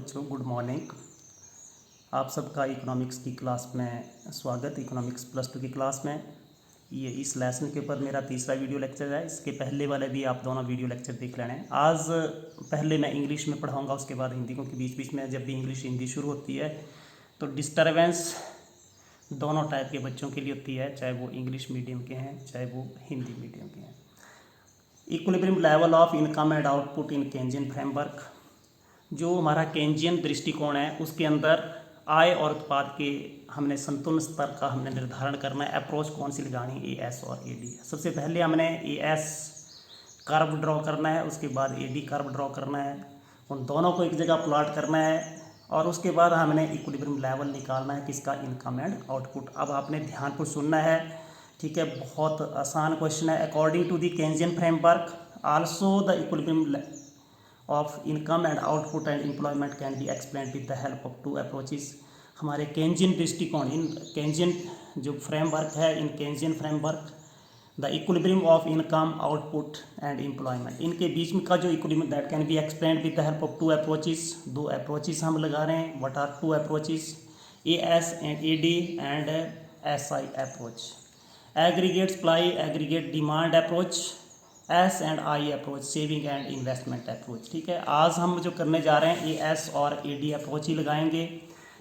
बच्चों, good morning. आप सबका इकोनॉमिक्स की क्लास में स्वागत। इकोनॉमिक्स +2 की क्लास में ये इस लेसन के ऊपर मेरा तीसरा वीडियो लेक्चर है। इसके पहले वाले भी आप दोनों वीडियो लेक्चर देख लेना है। आज पहले मैं इंग्लिश में पढ़ाऊँगा, उसके बाद हिंदी, क्योंकि बीच बीच में जब भी इंग्लिश हिंदी शुरू होती है तो डिस्टर्बेंस दोनों टाइप के बच्चों के लिए होती है, चाहे वो इंग्लिश मीडियम के हैं चाहे वो हिंदी मीडियम के हैं। Equilibrium level of income and output in Keynesian framework, जो हमारा केंजियन दृष्टिकोण है उसके अंदर आय और उत्पाद के हमने संतुलन स्तर का हमने निर्धारण करना है। अप्रोच कौन सी लगानी है, एएस और एडी। सबसे पहले हमने एएस कर्व ड्रॉ करना है, उसके बाद एडी कर्व ड्रॉ करना है, उन दोनों को एक जगह प्लॉट करना है और उसके बाद हमने इक्विलिब्रियम लेवल निकालना है किसका, इनकम एंड आउटपुट। अब आपने ध्यानपूर्वक सुनना है, ठीक है, बहुत आसान क्वेश्चन है। According to the Keynesian framework also the equilibrium of income and output and employment can be explain with the help of 2 approaches. हमारे केंजियन दृष्टिकोण, इन केंजियन जो फ्रेमवर्क है, in Keynesian framework the equilibrium of income output and employment, इनके बीच में का जो equilibrium that can be explain with the help of 2 approaches. 2 approaches हम लगा रहे हैं। What are 2 approaches? AS and AD and SI approach. Aggregate supply aggregate demand approach, S and I approach, saving and investment approach. ठीक है, आज हम जो करने जा रहे हैं ए एस और ए डी अप्रोच ही लगाएंगे।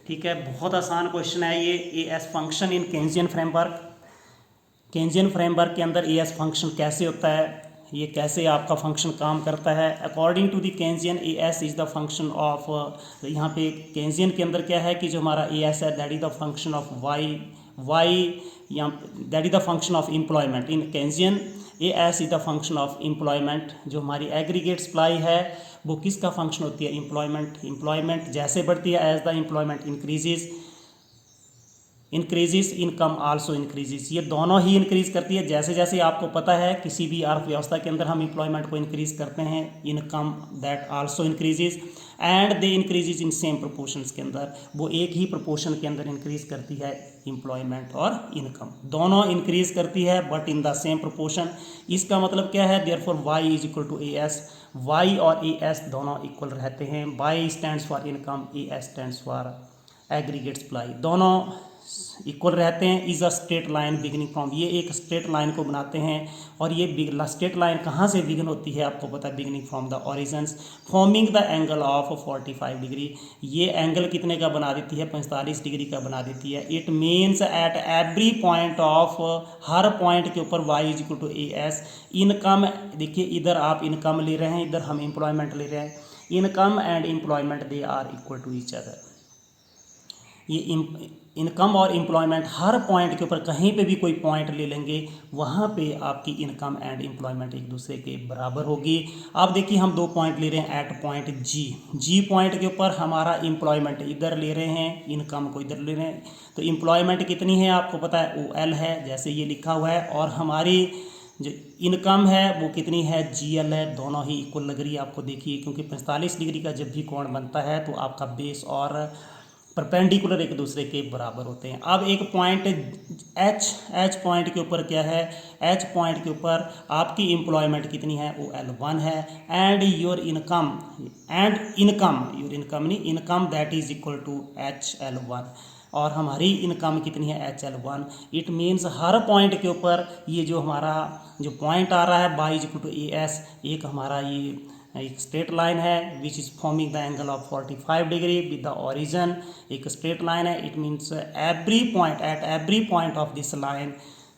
ठीक है, बहुत आसान क्वेश्चन है ये। A S function in Keynesian framework, Keynesian framework के अंदर ए एस फंक्शन कैसे होता है, ये कैसे आपका फंक्शन काम करता है। According to the Keynesian A S is the function of, यहाँ पे केंजियन के अंदर क्या है कि जो हमारा ए एस है that is the function of Y या that is the function of employment. In Keynesian A S is the function of employment. जो हमारी एग्रीगेट सप्लाई है वो किसका फंक्शन होती है, एम्प्लॉयमेंट। एम्प्लॉयमेंट जैसे बढ़ती है, as the employment increases income also increases. ये दोनों ही इंक्रीज करती है। जैसे जैसे आपको पता है किसी भी अर्थव्यवस्था के अंदर हम एम्प्लॉयमेंट को इंक्रीज करते हैं, income that also increases and they increases in same proportions. के अंदर वो एक ही प्रोपोर्शन के अंदर इंक्रीज करती है, एम्प्लॉयमेंट और इनकम दोनों इंक्रीज करती है but in the same proportion. इसका मतलब क्या है, therefore Y is equal to A S. Y और ए एस दोनों इक्वल रहते हैं। Y stands for income, A S stands for aggregate supply, दोनों इक्वल रहते हैं। Is a straight line beginning from, ये एक स्ट्रेट लाइन को बनाते हैं और ये स्ट्रेट लाइन कहाँ से बिगिन होती है आपको पता है, beginning from the origins, forming the angle of 45 degree. ये एंगल कितने का बना देती है, 45 डिग्री का बना देती है। It means at every point of, हर पॉइंट के ऊपर Y is equal to A S. Income, देखिए इधर आप इनकम ले रहे हैं, इधर हम एम्प्लॉयमेंट ले रहे हैं। Income and employment they are equal to each other. ये इनकम और एम्प्लॉयमेंट हर पॉइंट के ऊपर कहीं पे भी कोई पॉइंट ले लेंगे, वहाँ पे आपकी इनकम एंड एम्प्लॉयमेंट एक दूसरे के बराबर होगी। अब देखिए हम 2 पॉइंट ले रहे हैं एट पॉइंट जी पॉइंट के ऊपर हमारा एम्प्लॉयमेंट इधर ले रहे हैं, इनकम को इधर ले रहे हैं। तो एम्प्लॉयमेंट कितनी है आपको पता है, ओ एल है, जैसे ये लिखा हुआ है, और हमारी जो इनकम है वो कितनी है, जी एल है। दोनों ही इक्वल लग रही है आपको, देखिए, क्योंकि 45 डिग्री का जब भी कोण बनता है तो आपका बेस और परपेंडिकुलर एक दूसरे के बराबर होते हैं। अब एक पॉइंट एच पॉइंट के ऊपर क्या है, एच पॉइंट के ऊपर आपकी एम्प्लॉयमेंट कितनी है, वो L1 है, and your income your income नहीं, income that is equal to HL1, और हमारी इनकम कितनी है, HL1। It means her point के ऊपर ये जो हमारा जो पॉइंट आ रहा है Y is equal to A S, एक हमारा ये एक स्ट्रेट लाइन है which is forming the angle of 45 degree with the origin, एक स्ट्रेट लाइन है। It means every point, at every point of this line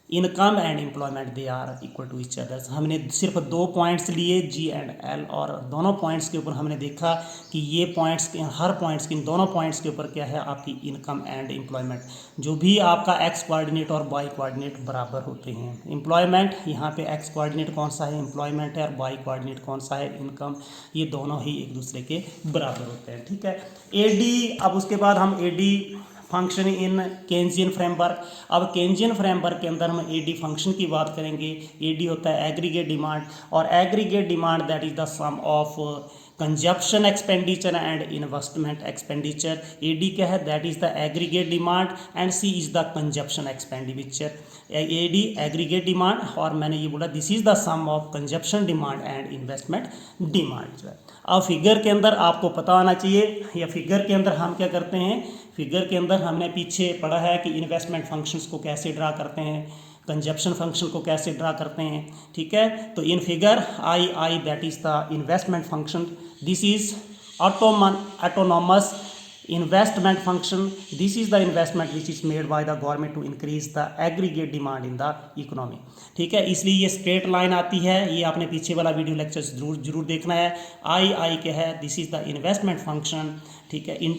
income and employment they are equal to each others. हमने सिर्फ 2 points लिए, जी and L, और दोनों points के ऊपर हमने देखा कि ये पॉइंट्स के हर पॉइंट्स के इन दोनों पॉइंट्स के ऊपर क्या है, आपकी इनकम एंड एम्प्लॉयमेंट, जो भी आपका एक्स कोऑर्डिनेट और वाई कोऑर्डिनेट बराबर होते हैं। एम्प्लॉयमेंट यहाँ पे एक्स कोऑर्डिनेट कौन सा है, एम्प्लॉयमेंट है, और वाई कोऑर्डिनेट कौन सा है, इनकम। ये दोनों ही एक दूसरे के बराबर होते हैं। ठीक है, ए डी, अब उसके बाद हम A D function in Keynesian framework. अब केंजियन फ्रेमवर्क के अंदर हम एडी फंक्शन की बात करेंगे। एडी होता है एग्रीगेट डिमांड, और aggregate demand that is the sum of consumption expenditure and investment expenditure. AD क्या है, that is the aggregate demand and C is the consumption expenditure. AD aggregate demand और मैंने ये बोला this is the sum of consumption demand and investment demand जो है। अब figure के अंदर आपको पता होना चाहिए, या फिगर के अंदर हम क्या करते हैं, फिगर के अंदर हमने पीछे पढ़ा है कि इन्वेस्टमेंट फंक्शंस को कैसे ड्रा करते हैं, कंजप्शन फंक्शन को कैसे ड्रा करते हैं, ठीक है। तो इन figure I that is the investment function, this is autonomous investment function, this is the investment which is made by the government to increase the aggregate demand in the economy, ठीक है। इसलिए ये straight line आती है, ये आपने पीछे वाला वीडियो लेक्चर जरूर देखना है। आई क्या है, this is the investment function, ठीक है। In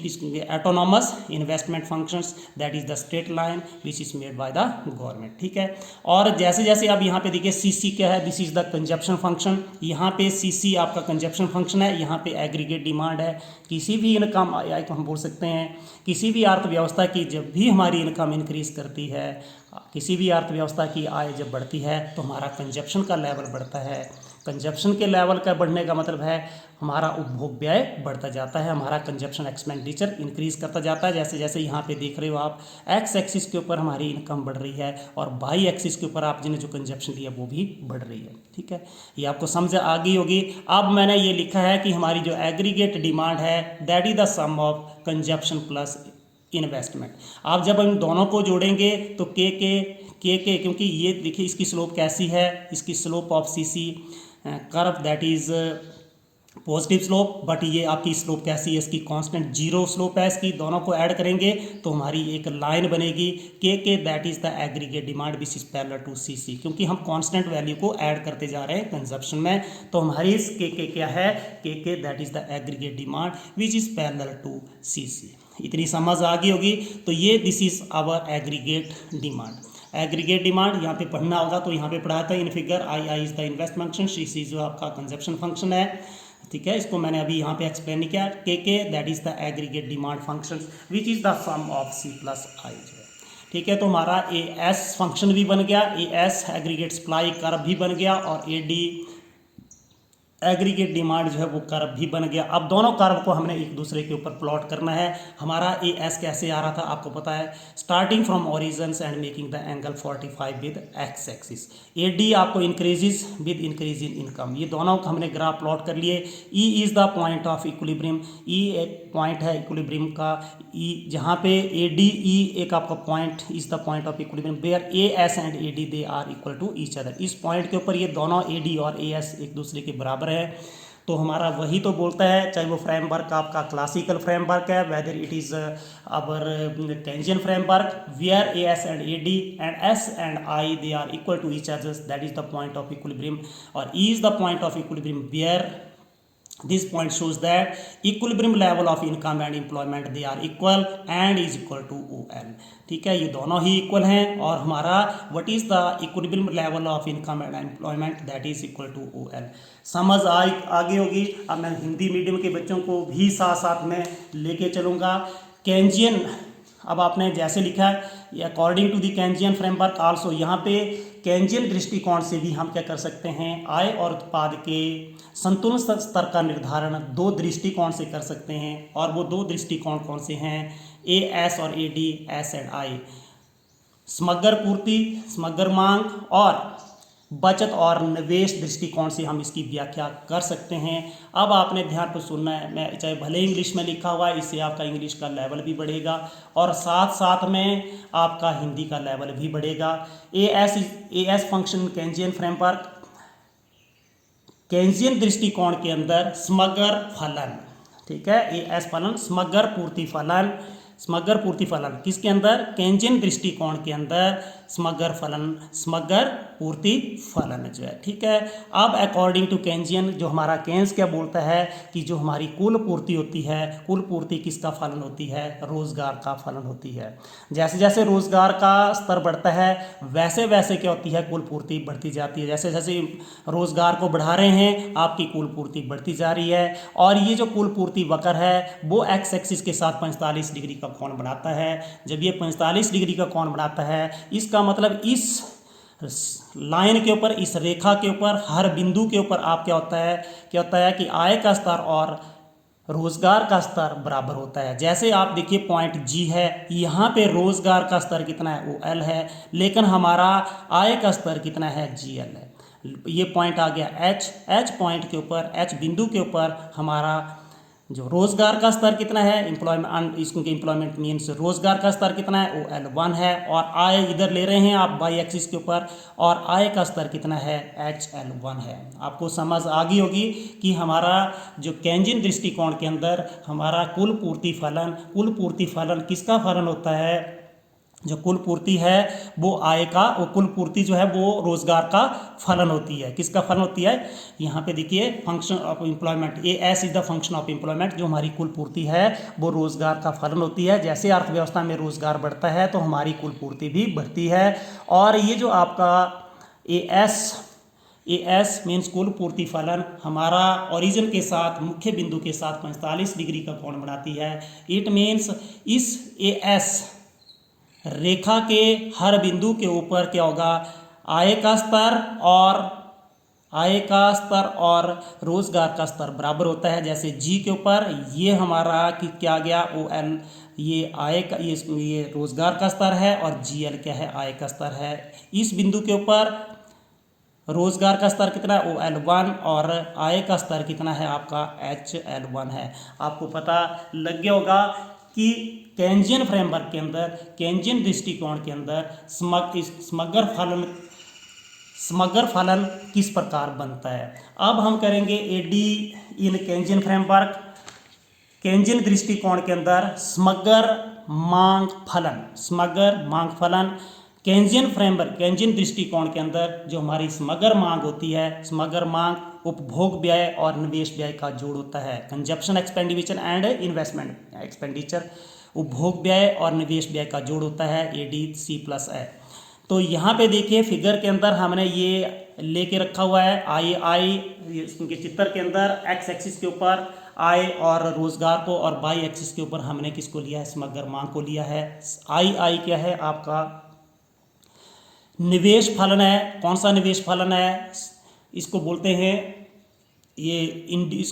autonomous investment functions that is the straight line which is made by the government, ठीक है। और जैसे जैसे आप यहाँ पे देखिए सीसी क्या है, this is the consumption function, यहाँ पे सीसी आपका कंजप्शन फंक्शन है, यहाँ पे एग्रीगेट डिमांड है। किसी भी इनकम आय को हम बोल सकते हैं, किसी भी अर्थव्यवस्था की जब भी हमारी इनकम इंक्रीज करती है, किसी भी अर्थव्यवस्था की आय जब बढ़ती है तो हमारा कंजप्शन का लेवल बढ़ता है। कंजप्शन के लेवल का बढ़ने का मतलब है हमारा उपभोग व्यय बढ़ता जाता है, हमारा कंजप्शन एक्सपेंडिचर इंक्रीज करता जाता है। जैसे जैसे यहाँ पे देख रहे हो आप, एक्स एक्सिस के ऊपर हमारी इनकम बढ़ रही है और वाई एक्सिस के ऊपर आपने जो कंजप्शन लिया वो भी बढ़ रही है, ठीक है। ये आपको समझ आ गई होगी। अब मैंने ये लिखा है कि हमारी जो एग्रीगेट डिमांड है that is the sum of consumption plus investment. आप जब हम दोनों को जोड़ेंगे तो के क्योंकि ये देखिए इसकी स्लोप कैसी है, इसकी slope of CC curve that is positive slope, but ये आपकी स्लोप कैसी है, इसकी कांस्टेंट जीरो स्लोप है इसकी। दोनों को ऐड करेंगे तो हमारी एक लाइन बनेगी के that is the aggregate demand which is parallel to CC. क्योंकि हम कांस्टेंट वैल्यू को ऐड करते जा रहे हैं कंजप्शन में, तो हमारी इस के क्या है, के that is the aggregate demand which is parallel to CC. इतनी समझ आ गई होगी। तो ये this is our aggregate demand. Aggregate demand यहाँ पे पढ़ना होगा तो यहाँ पे पढ़ा था in figure I is the investment function, C जो आपका कंजप्शन फंक्शन है, ठीक है। इसको मैंने अभी यहाँ पे एक्सप्लेन नहीं किया। के that is the aggregate demand function which is the sum of C plus I जो है, ठीक है। तो हमारा ए एस फंक्शन भी बन गया, A S aggregate supply curve भी बन गया, और ए डी एग्रीगेट डिमांड जो है वो कर्व भी बन गया। अब दोनों कर्व को हमने एक दूसरे के ऊपर प्लॉट करना है। हमारा ए एस कैसे आ रहा था आपको पता है, starting from origins and making the angle 45 with X axis. A D आपको increases with increase in income, ये दोनों को हमने ग्राफ प्लॉट कर लिए। E is the point of equilibrium, E एक पॉइंट है इक्विलिब्रियम का, ई जहाँ पे ए डी ई एक आपका point is the point of equilibrium where A S and A D they are equal to each other. इस पॉइंट के ऊपर ये दोनों ए डी और ए एस एक दूसरे के बराबर है। तो हमारा वही तो बोलता है, चाहे वो फ्रेमवर्क आपका क्लासिकल फ्रेमवर्क है, whether it is our Keynesian framework where A S and A D and S and I they are equal to each other, that is the point of equilibrium, और E is the point of equilibrium where this point shows that equilibrium level of income and employment they are equal and is equal to OL, ठीक है। ये दोनों ही equal हैं और हमारा what is the equilibrium level of income and employment that is equal to OL। समझ आगे होगी। अब मैं हिंदी मीडियम के बच्चों को भी साथ साथ में लेके चलूँगा। केंजियन, अब आपने जैसे लिखा है according to the Keynesian framework also, यहाँ पे केंजियन दृष्टिकोण से भी हम क्या कर सकते हैं, आय और उत्पाद के संतुलन स्तर का निर्धारण दो दृष्टिकोण से कर सकते हैं। और वो दो दृष्टिकोण कौन से हैं, ए एस और ए डी, एस एंड आई, समग्र पूर्ति, समग्र मांग और बचत और निवेश दृष्टिकोण से हम इसकी व्याख्या कर सकते हैं। अब आपने ध्यान पर सुनना है, मैं चाहे भले इंग्लिश में लिखा हुआ है, इससे आपका इंग्लिश का लेवल भी बढ़ेगा और साथ साथ में आपका हिंदी का लेवल भी बढ़ेगा। A S function Keynesian framework, Keynesian दृष्टिकोण के अंदर समग्र फलन, ठीक है, ए एस फलन समग्र पूर्ति फलन, समग्र पूर्ति फलन किसके अंदर, केंजियन दृष्टिकोण के अंदर समग्र फलन, समग्र पूर्ति फलन जो है, ठीक है। अब अकॉर्डिंग टू केंजियन, जो हमारा केंस क्या बोलता है कि जो हमारी कुल पूर्ति होती है, कुल पूर्ति किसका फलन होती है, रोजगार का फलन होती है। जैसे जैसे रोजगार का स्तर बढ़ता है वैसे वैसे क्या होती है, कुल पूर्ति बढ़ती जाती है। जैसे जैसे रोजगार को बढ़ा रहे हैं आपकी कुल पूर्ति बढ़ती जा रही है। और ये जो कुल पूर्ति वक्र है वो एक्स एक्सिस के साथ 45 डिग्री का कोण बनाता है। जब ये 45 डिग्री का कोण बनाता है, इसका मतलब इस लाइन के ऊपर, इस रेखा के ऊपर, हर बिंदु के ऊपर आप क्या होता है कि आय का स्तर और रोजगार का स्तर बराबर होता है। जैसे आप देखिए पॉइंट जी है, यहाँ पे रोजगार का स्तर कितना है, वो एल है, लेकिन हमारा आय का स्तर कितना है, जी एल है। ये पॉइंट आ गया एच पॉइंट के ऊपर, एच बिंदु के ऊपर हमारा जो रोजगार का स्तर कितना है, एम्प्लॉयमेंट, इसको एम्प्लॉयमेंट मीन्स रोजगार का स्तर कितना है, वो L1 है, और आय इधर ले रहे हैं आप बाई एक्सिस के ऊपर, और आय का स्तर कितना है, HL1 है। आपको समझ आ गई होगी कि हमारा जो केंजिन दृष्टिकोण के अंदर हमारा कुल पूर्ति फलन किसका फलन होता है, जो कुल पूर्ति है वो आय का, वो कुल पूर्ति जो है वो रोजगार का फलन होती है। किसका फलन होती है, यहाँ पे देखिए function of employment, A S is the function of employment, जो हमारी कुल पूर्ति है वो रोजगार का फलन होती है। जैसे अर्थव्यवस्था में रोजगार बढ़ता है तो हमारी कुल पूर्ति भी बढ़ती है। और ये जो आपका ए एस मीन्स कुल पूर्ति फलन हमारा ओरिजिन के साथ, मुख्य बिंदु के साथ 45 डिग्री का कोण बनाती है। इट मीन्स इस ए एस रेखा के हर बिंदु के ऊपर क्या होगा, आय का स्तर और रोजगार का स्तर बराबर होता है। जैसे जी के ऊपर ये हमारा कि क्या गया, ओ एल, ये आय का, ये रोजगार का स्तर है, और जी एल क्या है, आय का स्तर है। इस बिंदु के ऊपर रोजगार का स्तर कितना है, ओ L1, और आय का स्तर कितना है आपका, HL1 है। आपको पता लग गया होगा कि केंजियन फ्रेमवर्क के अंदर, केंजियन दृष्टिकोण के अंदर समग्र फलन किस प्रकार बनता है। अब हम करेंगे एडी इन केंजियन फ्रेमवर्क। केंजियन दृष्टिकोण के अंदर समग्र मांग फलन, केंजियन फ्रेमवर्क, केंजियन दृष्टिकोण के अंदर जो हमारी समग्र मांग होती है, समग्र मांग उपभोग व्यय और निवेश व्यय का जोड़ होता है। Consumption expenditure and investment expenditure, उपभोग व्यय और निवेश व्यय का जोड़ होता है ADC+A। तो यहाँ पे देखिए फिगर के अंदर हमने ये लेके रखा हुआ है आई इसके चित्र के अंदर एक्स एक्सिस के ऊपर आय और रोजगार को, और बाई एक्सिस के ऊपर हमने किसको लिया है, समग्र मांग को लिया है। आई क्या है आपका, निवेश फलन है। कौन सा निवेश फलन है, इसको बोलते हैं ये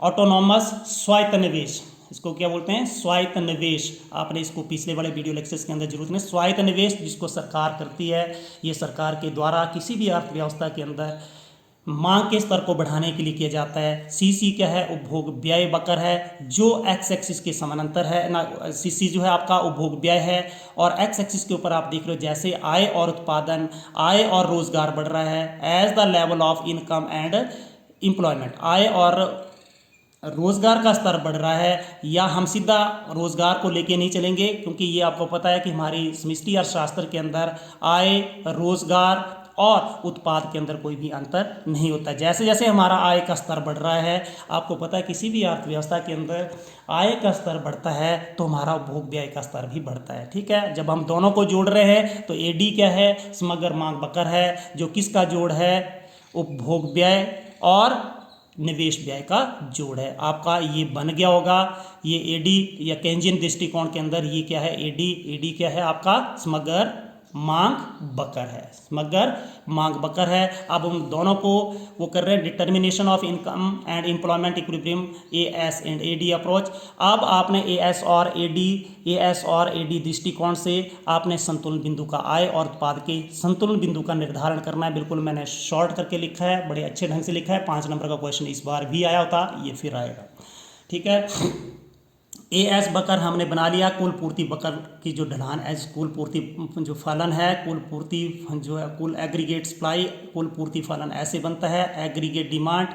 ऑटोनॉमस स्वायत्त निवेश, इसको क्या बोलते हैं, स्वायत्त निवेश। आपने इसको पिछले वाले वीडियो लेक्चर्स के अंदर जरूर में, स्वायत्त निवेश जिसको सरकार करती है, ये सरकार के द्वारा किसी भी अर्थव्यवस्था के अंदर मांग के स्तर को बढ़ाने के लिए किया जाता है। सीसी क्या है, उपभोग व्यय बकर है, जो एक्स एक्सिस के समानांतर है ना। सीसी जो है आपका उपभोग व्यय है, और एक्स एक्सिस के ऊपर आप देख रहे हो जैसे आय और उत्पादन, आय और रोजगार बढ़ रहा है as the level of income and employment, आय और रोजगार का स्तर बढ़ रहा है। या हम सीधा रोजगार को लेके नहीं चलेंगे, क्योंकि ये आपको पता है कि हमारी समष्टि अर्थशास्त्र के अंदर आय, रोजगार और उत्पाद के अंदर कोई भी अंतर नहीं होता। जैसे जैसे हमारा आय का स्तर बढ़ रहा है, आपको पता है किसी भी अर्थव्यवस्था के अंदर आय का स्तर बढ़ता है तो हमारा उपभोग व्यय का स्तर भी बढ़ता है। ठीक है, जब हम दोनों को जोड़ रहे हैं तो एडी क्या है, समग्र मांग बकर है, जो किसका जोड़ है, उपभोग व्यय और निवेश व्यय का जोड़ है। आपका ये बन गया होगा, ये एडी या केंजियन दृष्टिकोण के अंदर ये क्या है, एडी क्या है आपका, समग्र मांग बकर है, समग्र मांग बकर है। अब हम दोनों को वो कर रहे हैं, determination of income and employment equilibrium, AS and AD approach. अब आपने एएस और एडी दृष्टिकोण से आपने संतुलन बिंदु का, आय और उत्पाद के संतुलन बिंदु का निर्धारण करना है। बिल्कुल मैंने शॉर्ट करके लिखा है, बड़े अच्छे ढंग से लिखा है। 5 नंबर का क्वेश्चन इस बार भी आया होता, ये फिर आएगा। ठीक है, एएस बकर हमने बना लिया, कुल पूर्ति बकर की जो ढलान एज कुल पूर्ति जो फलन है, कुल पूर्ति जो है, कुल एग्रीगेट सप्लाई, कुल पूर्ति फलन ऐसे बनता है, एग्रीगेट डिमांड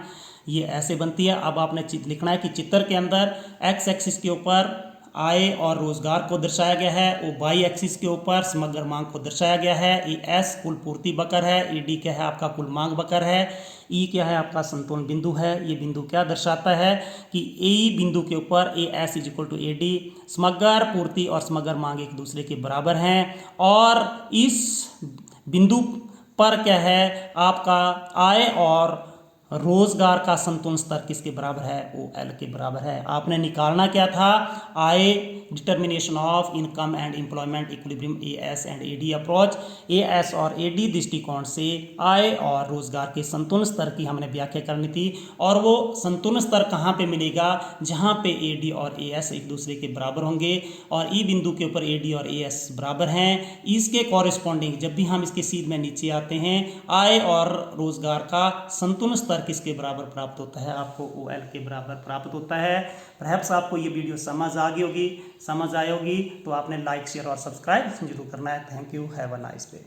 ये ऐसे बनती है। अब आपने लिखना है कि चित्र के अंदर एक्स एक्सिस के ऊपर आय और रोजगार को दर्शाया गया है, वो वाई एक्सिस के ऊपर समग्र मांग को दर्शाया गया है। ई एस कुल पूर्ति बकर है, ई डी क्या है आपका कुल मांग बकर है, ई क्या है आपका संतुलन बिंदु है। ये बिंदु क्या दर्शाता है कि ए बिंदु के ऊपर A S is equal to A D, समग्र पूर्ति और समग्र मांग एक दूसरे के बराबर हैं, और इस बिंदु पर क्या है आपका आय और रोजगार का संतुलन स्तर किसके बराबर है, ओ एल के बराबर है। आपने निकालना क्या था, आय determination of income and employment equilibrium AS and AD approach. AS और एडी दृष्टिकोण से आय और रोजगार के संतुलन स्तर की हमने व्याख्या करनी थी, और वो संतुलन स्तर कहाँ पे मिलेगा, जहाँ पे एडी और एएस एक दूसरे के बराबर होंगे और ई बिंदु के ऊपर एडी और एएस बराबर हैं। इसके कॉरेस्पॉन्डिंग जब भी हम इसके सीध में नीचे आते हैं, आय और रोजगार का संतुलन स्तर किसके बराबर प्राप्त होता है, आपको OL के बराबर प्राप्त होता है। परहैप्स आपको ये वीडियो समझ आ गई होगी, समझ आई होगी तो आपने लाइक शेयर और सब्सक्राइब जरूर करना है। Thank you, have a nice day.